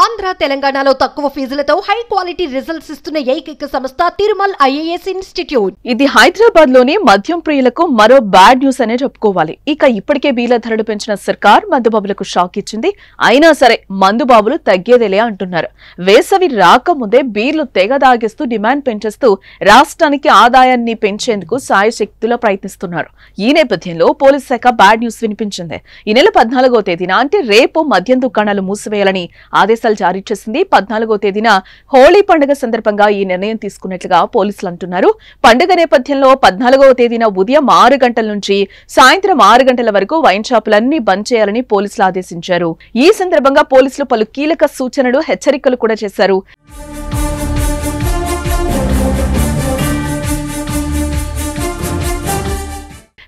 ఆంధ్ర తెలంగాణలో తక్కువ ఫీజులతో high quality results ఇస్తున్న ఏకైక సంస్థ తిరుమల్ ఐఏఎస్ ఇన్స్టిట్యూట్. ఇది హైదరాబాద్ లోని మద్యం ప్రియులకు మరో బ్యాడ్ న్యూస్ అనే చెప్పుకోవాలి. ఇక ఇప్పటికే బీర్ల ధరలు పెంచిన సర్కార్ మందుబాబులకు షాక్ ఇచ్చింది. అయినా సరే మందుబాబులు తగ్గేదేలే అంటున్నారు. వేసవి రాకముందే బీర్లు తెగ దాగిస్తూ డిమాండ్ పెంచేస్తూ రాష్ట్రానికి ఆదాయాన్ని పెంచేందుకు సాయశక్తులా ప్రయత్నిస్తున్నారు. ఈ నేపథ్యంలో పోలీస్ శాఖ బ్యాడ్ న్యూస్ వినిపించింది. ఈ నెల 14వ తేదీన అంటే రేపు మద్యం దుకాణాలు మూసివేయాలని ఆదేశాలు జారీ చేసింది. 14వ తేదీన హోళీ పండుగ సందర్భంగా ఈ నిర్ణయం తీసుకున్నట్లుగా పోలీసులు అంటున్నారు. పండుగ నేపథ్యంలో 14వ తేదీన ఉదయం 6 గంటల నుంచి సాయంత్రం 6 గంటల వరకు వైన్ షాపులన్నీ బంద్ చేయాలని పోలీసులు ఆదేశించారు. ఈ సందర్భంగా పోలీసులు పలు కీలక సూచనలు, హెచ్చరికలు కూడా చేశారు.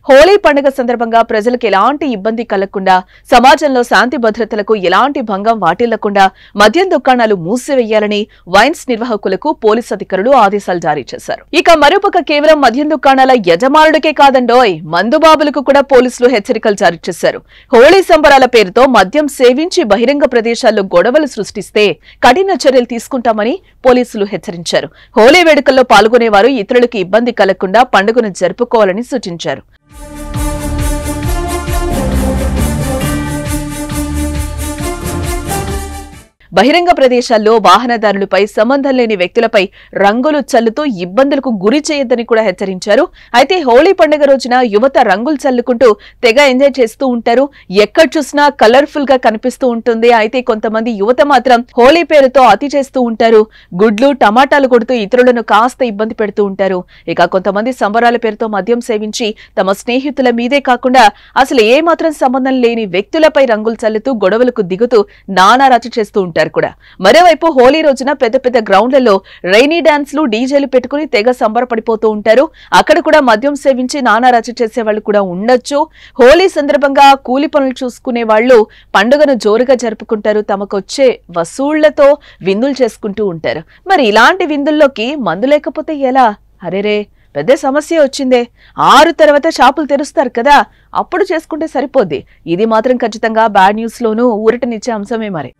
హోళీ పండుగ సందర్భంగా ప్రజలకు ఎలాంటి ఇబ్బంది కలగకుండా, సమాజంలో శాంతి భద్రతలకు ఎలాంటి భంగం వాటిల్లకుండా మద్యం దుకాణాలు మూసివేయాలని వైన్స్ నిర్వాహకులకు పోలీసు అధికారులు ఆదేశాలు జారీ చేశారు. ఇక మరోపక్క కేవలం మద్యం దుకాణాల యజమానుడికే కాదండోయ్, మందుబాబులకు కూడా పోలీసులు హెచ్చరికలు జారీ చేశారు. హోళీ సంబరాల పేరుతో మద్యం సేవించి బహిరంగ ప్రదేశాల్లో గొడవలు సృష్టిస్తే కఠిన చర్యలు తీసుకుంటామని పోలీసులు హెచ్చరించారు. హోళీ వేడుకల్లో పాల్గొనేవారు ఇతరులకు ఇబ్బంది కలగకుండా పండుగను జరుపుకోవాలని సూచించారు. బహిరంగ ప్రదేశాల్లో వాహనదారులపై సంబంధం లేని వ్యక్తులపై రంగులు చల్లుతూ ఇబ్బందులకు గురి చేయొద్దని కూడా హెచ్చరించారు. అయితే హోళీ పండుగ రోజున యువత రంగులు చల్లుకుంటూ తెగ ఎంజాయ్ చేస్తూ ఉంటారు. ఎక్కడ చూసినా కలర్ఫుల్ గా కనిపిస్తూ ఉంటుంది. అయితే కొంతమంది యువత మాత్రం హోళీ పేరుతో అతి చేస్తూ ఉంటారు. గుడ్లు, టమాటాలు కొడుతూ ఇతరులను కాస్త ఇబ్బంది పెడుతూ ఉంటారు. ఇక కొంతమంది సంబరాల పేరుతో మద్యం సేవించి తమ స్నేహితుల మీదే కాకుండా అసలు ఏమాత్రం సంబంధం లేని వ్యక్తులపై రంగులు చల్లుతూ గొడవలకు దిగుతూ నానా రచ్చ చేస్తూ ఉంటారు కూడా. మరోవైపు హోళీ రోజున పెద్ద పెద్ద గ్రౌండ్లలో రైనీ డాన్స్లు, డీజేలు పెట్టుకుని తెగ సంబరపడిపోతూ ఉంటారు. అక్కడ కూడా మద్యం సేవించి నానా రచ్చ చేసే వాళ్ళు కూడా ఉండొచ్చు. హోళీ సందర్భంగా కూలి పనులు చూసుకునే వాళ్ళు పండుగను జోరుగా జరుపుకుంటారు. తమకొచ్చే వసూళ్లతో విందులు చేసుకుంటూ ఉంటారు. మరి ఇలాంటి విందుల్లోకి మందు లేకపోతే ఎలా? అరేరే, పెద్ద సమస్య వచ్చిందే. 6 తర్వాత షాపులు తెరుస్తారు కదా, అప్పుడు చేసుకుంటే సరిపోద్ది. ఇది మాత్రం ఖచ్చితంగా బ్యాడ్ న్యూస్ లోనూ ఊరటనిచ్చే అంశమే మరి.